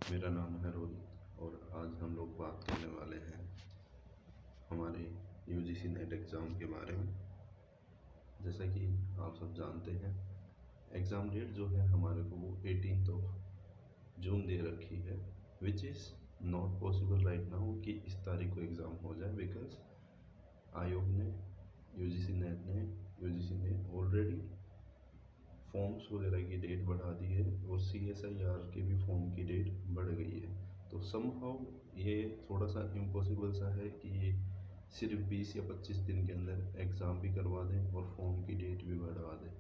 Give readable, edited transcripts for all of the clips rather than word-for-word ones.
मेरा नाम है रोहित और आज हम लोग बात करने वाले हैं हमारे यूजीसी नेट एग्ज़ाम के बारे में। जैसा कि आप सब जानते हैं, एग्ज़ाम डेट जो है हमारे को वो 18 जून दे रखी है, which is not possible right now कि इस तारीख को एग्ज़ाम हो जाए, बिकॉज आयोग ने यूजीसी ने ऑलरेडी फॉर्म्स वगैरह की डेट बढ़ा दी है और CSIR के भी फॉर्म की डेट बढ़ गई है। तो समहाउ ये थोड़ा सा इम्पॉसिबल सा है कि ये सिर्फ 20 या 25 दिन के अंदर एग्ज़ाम भी करवा दें और फॉर्म की डेट भी बढ़वा दें,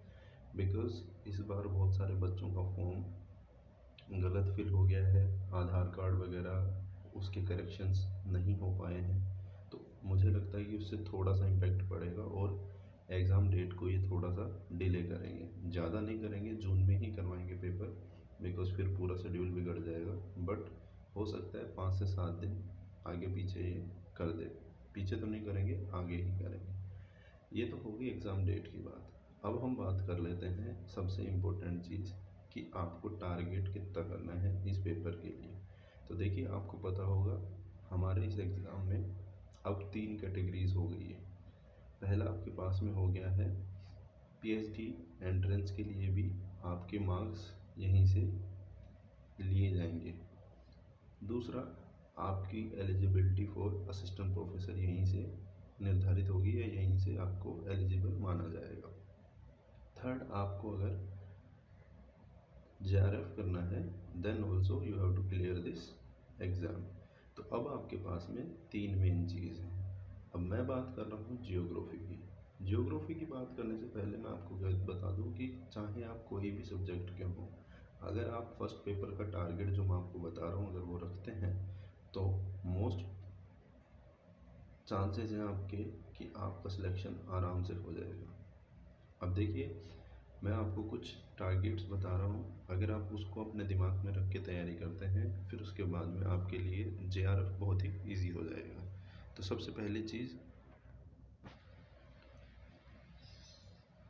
बिकॉज़ इस बार बहुत सारे बच्चों का फॉर्म गलत फिल हो गया है, आधार कार्ड वगैरह उसके करेक्शंस नहीं हो पाए हैं। तो मुझे लगता है कि उससे थोड़ा सा इम्पेक्ट पड़ेगा और एग्ज़ाम डेट को ये थोड़ा सा डिले करेंगे, ज़्यादा नहीं करेंगे, जून में ही करवाएंगे पेपर, बिकॉज़ फिर पूरा शेड्यूल बिगड़ जाएगा। बट हो सकता है 5 से 7 दिन आगे पीछे ये कर दे, पीछे तो नहीं करेंगे, आगे ही करेंगे। ये तो होगी एग्ज़ाम डेट की बात। अब हम बात कर लेते हैं सबसे इम्पोर्टेंट चीज़ कि आपको टारगेट कितना करना है इस पेपर के लिए। तो देखिए, आपको पता होगा हमारे इस एग्ज़ाम में अब 3 कैटेगरीज हो गई है। पहला आपके पास में हो गया है PhD एंट्रेंस के लिए भी आपके मार्क्स यहीं से लिए जाएंगे। दूसरा, आपकी एलिजिबिलिटी फॉर असिस्टेंट प्रोफेसर यहीं से निर्धारित होगी या यहीं से आपको एलिजिबल माना जाएगा। थर्ड, आपको अगर JRF करना है then also you have to clear this exam. तो अब आपके पास में 3 मेन चीज़ हैं। अब मैं बात कर रहा हूँ जियोग्राफी की। जियोग्राफी की बात करने से पहले मैं आपको बता दूं कि चाहे आप कोई भी सब्जेक्ट के हों, अगर आप फर्स्ट पेपर का टारगेट जो मैं आपको बता रहा हूँ अगर वो रखते हैं तो मोस्ट चांसेस हैं आपके कि आपका सिलेक्शन आराम से हो जाएगा। अब देखिए, मैं आपको कुछ टारगेट्स बता रहा हूँ, अगर आप उसको अपने दिमाग में रख के तैयारी करते हैं फिर उसके बाद में आपके लिए JRF बहुत ही ईजी हो जाएगा। तो सबसे पहली चीज़,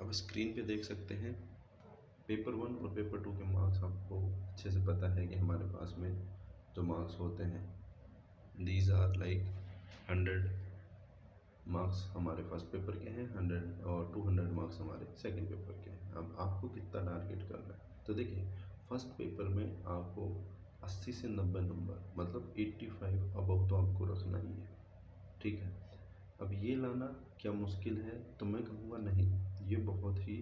अब स्क्रीन पे देख सकते हैं पेपर 1 और पेपर 2 के मार्क्स आपको अच्छे से पता है कि हमारे पास में जो मार्क्स होते हैं दीज आर लाइक 100 मार्क्स हमारे फर्स्ट पेपर के हैं, 100 और 200 मार्क्स हमारे सेकंड पेपर के हैं। अब आपको कितना टारगेट करना है, तो देखिए फर्स्ट पेपर में आपको 80 से 90 नंबर मतलब 85 अबव तो आपको रखना ही है, ठीक है। अब ये लाना क्या मुश्किल है, तो मैं कहूँगा नहीं, ये बहुत ही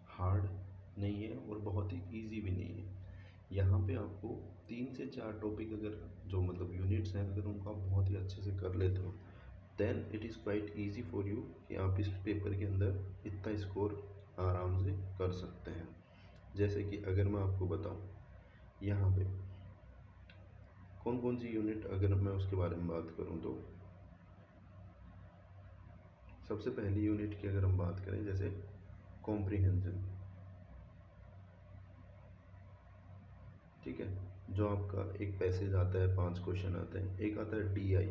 हार्ड नहीं है और बहुत ही इजी भी नहीं है। यहाँ पे आपको 3 से 4 टॉपिक अगर जो मतलब यूनिट्स हैं अगर उनको आप बहुत ही अच्छे से कर लेते हो then it is quite easy for you कि आप इस पेपर के अंदर इतना स्कोर आराम से कर सकते हैं। जैसे कि अगर मैं आपको बताऊँ यहाँ पे कौन कौन सी यूनिट, अगर मैं उसके बारे में बात करूँ तो सबसे पहली यूनिट की अगर हम बात करें जैसे कॉम्प्रिहेंशन, ठीक है, जो आपका एक पैसेज आता है 5 क्वेश्चन आते हैं। एक आता है DI,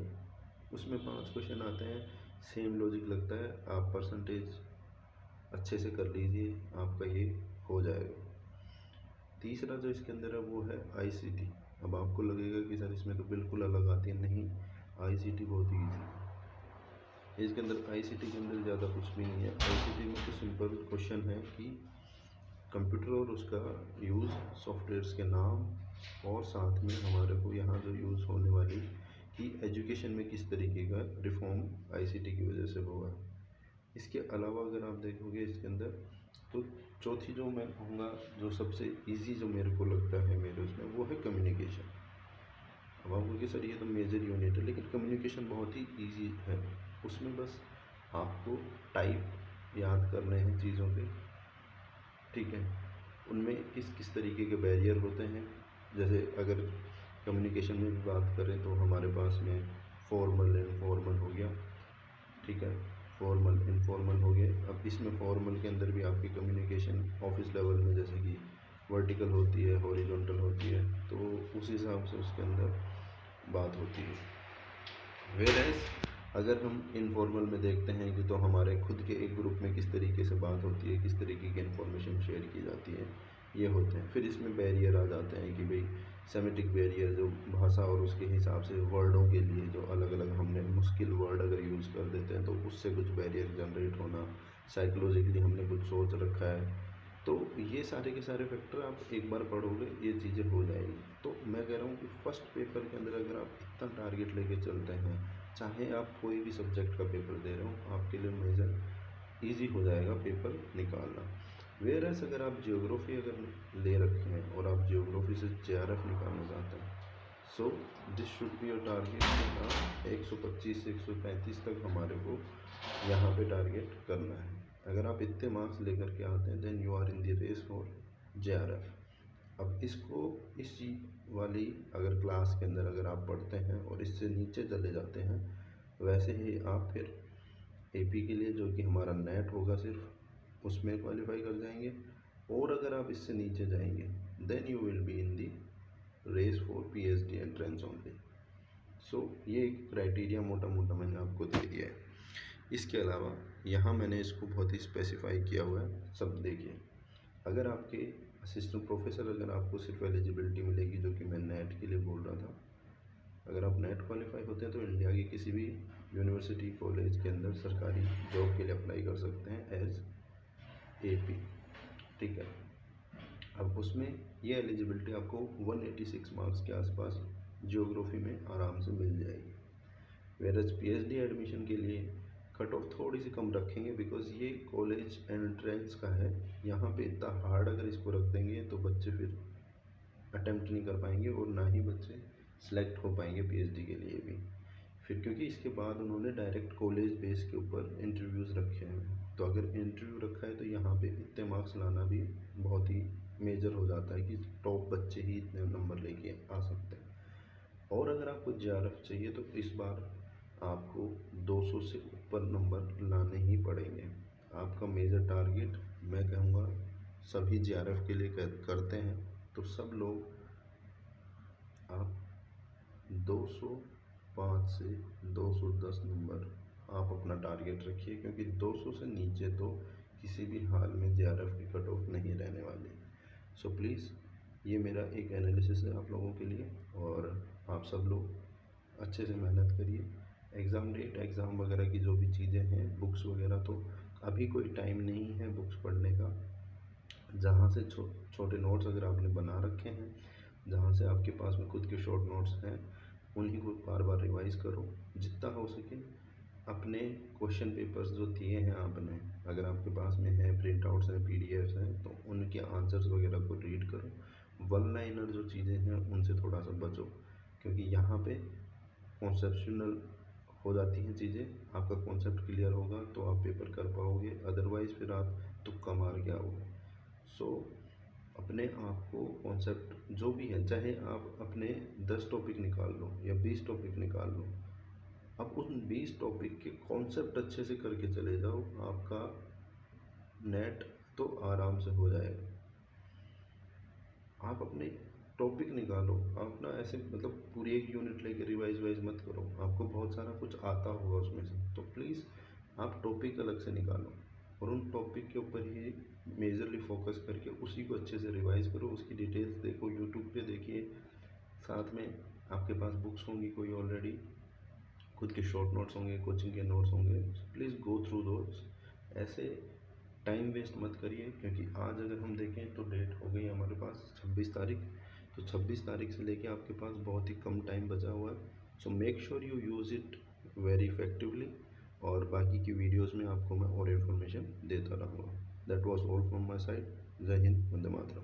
उसमें 5 क्वेश्चन आते हैं, सेम लॉजिक लगता है, आप परसेंटेज अच्छे से कर लीजिए आपका ये हो जाएगा। तीसरा जो इसके अंदर है वो है ICT। अब आपको लगेगा कि सर इसमें तो बिल्कुल अलग आती है, नहीं, ICT बहुत ही ईजी है। इसके अंदर ICT के अंदर ज़्यादा कुछ भी नहीं है। ICT में तो सिंपल क्वेश्चन है कि कंप्यूटर और उसका यूज़, सॉफ्टवेयर्स के नाम और साथ में हमारे को यहाँ जो यूज़ होने वाली कि एजुकेशन में किस तरीके का रिफॉर्म ICT की वजह से होगा। इसके अलावा अगर आप देखोगे इसके अंदर तो चौथी जो मैं कहूँगा जो सबसे इजी जो मेरे को लगता है मेरे उसमें वो है कम्युनिकेशन। अब आप बोलोगे सर ये तो मेजर यूनिट है, लेकिन कम्युनिकेशन बहुत ही इजी है। उसमें बस आपको टाइप याद करने हैं चीज़ों के, ठीक है, उनमें किस किस तरीके के बैरियर होते हैं। जैसे अगर कम्युनिकेशन में भी बात करें तो हमारे पास में फॉर्मल इनफॉर्मल हो गया, ठीक है, फॉर्मल इनफॉर्मल हो गए। अब इसमें फॉर्मल के अंदर भी आपकी कम्युनिकेशन ऑफिस लेवल में जैसे कि वर्टिकल होती है, हॉरिजॉन्टल होती है, तो उस हिसाब से उसके अंदर बात होती है। वेयरएज अगर हम इनफॉर्मल में देखते हैं कि तो हमारे खुद के एक ग्रुप में किस तरीके से बात होती है, किस तरीके की इन्फॉर्मेशन शेयर की जाती है, ये होते हैं। फिर इसमें बैरियर आ जाते हैं कि भाई सेमेटिक बैरियर, जो भाषा और उसके हिसाब से वर्डों के लिए जो अलग अलग हमने मुश्किल वर्ड अगर यूज़ कर देते हैं तो उससे कुछ बैरियर जनरेट होना, साइकोलॉजिकली हमने कुछ सोच रखा है, तो ये सारे के सारे फैक्टर आप एक बार पढ़ोगे ये चीज़ें हो जाएगी। तो मैं कह रहा हूँ कि फर्स्ट पेपर के अंदर अगर आप इतना टारगेट लेके चलते हैं, चाहे आप कोई भी सब्जेक्ट का पेपर दे रहे हो, आपके लिए मेजर ईजी हो जाएगा पेपर निकालना। वेयरएस अगर आप जियोग्राफी अगर ले रखे हैं और आप जियोग्राफी से जेआरएफ निकालना चाहते हैं, so this should be your target. हाँ, 125 से 135 तक हमारे को यहाँ पे टारगेट करना है। अगर आप इतने मार्क्स लेकर के आते हैं then you are in the race for JRF. अब इसको इस वाली अगर क्लास के अंदर अगर आप पढ़ते हैं और इससे नीचे चले जाते हैं, वैसे ही आप फिर एपी के लिए जो कि हमारा नेट होगा सिर्फ उसमें क्वालिफाई कर जाएंगे। और अगर आप इससे नीचे जाएंगे then you will be in the race for PhD entrance only. So ये एक क्राइटेरिया मोटा मोटा मैंने आपको दे दिया है। इसके अलावा यहाँ मैंने इसको बहुत ही स्पेसिफाई किया हुआ है। सब देखिए, अगर आपके असिस्टेंट प्रोफेसर अगर आपको सिर्फ एलिजिबिलिटी मिलेगी, जो कि मैं नेट के लिए बोल रहा था, अगर आप नेट क्वालिफाई होते हैं तो इंडिया की किसी भी यूनिवर्सिटी कॉलेज के अंदर सरकारी जॉब के लिए अप्लाई कर सकते हैं एज एपी। ठीक है, अब उसमें ये एलिजिबिलिटी आपको 186 मार्क्स के आसपास जियोग्राफी में आराम से मिल जाएगी। वेरज पीएचडी एडमिशन के लिए कट ऑफ थोड़ी सी कम रखेंगे, बिकॉज ये कॉलेज एंट्रेंस का है। यहाँ पे इतना हार्ड अगर इसको रख देंगे तो बच्चे फिर अटेम्प्ट नहीं कर पाएंगे और ना ही बच्चे सेलेक्ट हो पाएंगे पीएचडी के लिए भी। फिर क्योंकि इसके बाद उन्होंने डायरेक्ट कॉलेज बेस के ऊपर इंटरव्यूज़ रखे हैं, तो अगर इंटरव्यू रखा है तो यहाँ पे इतने मार्क्स लाना भी बहुत ही मेजर हो जाता है कि टॉप बच्चे ही इतने नंबर लेके आ सकते हैं। और अगर आपको जेआरएफ चाहिए तो इस बार आपको 200 से ऊपर नंबर लाने ही पड़ेंगे। आपका मेजर टारगेट मैं कहूँगा सभी जेआरएफ के लिए करते हैं, तो सब लोग आप 205 से 210 नंबर आप अपना टारगेट रखिए, क्योंकि 200 से नीचे तो किसी भी हाल में जेआरएफ की कट ऑफ नहीं रहने वाली। सो प्लीज़ ये मेरा एक एनालिसिस है आप लोगों के लिए, और आप सब लोग अच्छे से मेहनत करिए। एग्ज़ाम डेट, एग्ज़ाम वगैरह की जो भी चीज़ें हैं, बुक्स वगैरह, तो अभी कोई टाइम नहीं है बुक्स पढ़ने का। जहाँ से छोटे नोट्स अगर आपने बना रखे हैं, जहाँ से आपके पास में खुद के शॉर्ट नोट्स हैं, उन्हीं को बार बार रिवाइज़ करो जितना हो सके। अपने क्वेश्चन पेपर्स जो दिए हैं आपने, अगर आपके पास में है प्रिंट आउट्स हैं, पीडीएफ्स हैं, तो उनके आंसर्स वगैरह को रीड करो। वन लाइनर जो चीज़ें हैं उनसे थोड़ा सा बचो, क्योंकि यहाँ पे कॉन्सेप्शनल हो जाती हैं चीज़ें। आपका कॉन्सेप्ट क्लियर होगा तो आप पेपर कर पाओगे, अदरवाइज़ फिर आप तुक्का मार के आओगे। सो अपने आप को कॉन्सेप्ट जो भी है, चाहे आप अपने 10 टॉपिक निकाल लो या 20 टॉपिक निकाल लो, अब उन 20 टॉपिक के कॉन्सेप्ट अच्छे से करके चले जाओ, आपका नेट तो आराम से हो जाएगा। आप अपने टॉपिक निकालो, आप ना ऐसे मतलब पूरी एक यूनिट लेके रिवाइज वाइज मत करो, आपको बहुत सारा कुछ आता होगा उसमें से, तो प्लीज़ आप टॉपिक अलग से निकालो और उन टॉपिक के ऊपर ही मेजरली फोकस करके उसी को अच्छे से रिवाइज करो। उसकी डिटेल्स देखो, यूट्यूब पे देखिए, साथ में आपके पास बुक्स होंगी कोई ऑलरेडी, खुद के शॉर्ट नोट्स होंगे, कोचिंग के नोट्स होंगे, प्लीज़ गो थ्रू दोज। ऐसे टाइम वेस्ट मत करिए, क्योंकि आज अगर हम देखें तो डेट हो गई हमारे पास 26 तारीख, तो 26 तारीख से लेके आपके पास बहुत ही कम टाइम बचा हुआ है। So make sure you use it very effectively, और बाकी की वीडियोज़ में आपको मैं और इन्फॉर्मेशन देता रहूँगा। That was all from my side. जय हिंद, वंदे मातरम।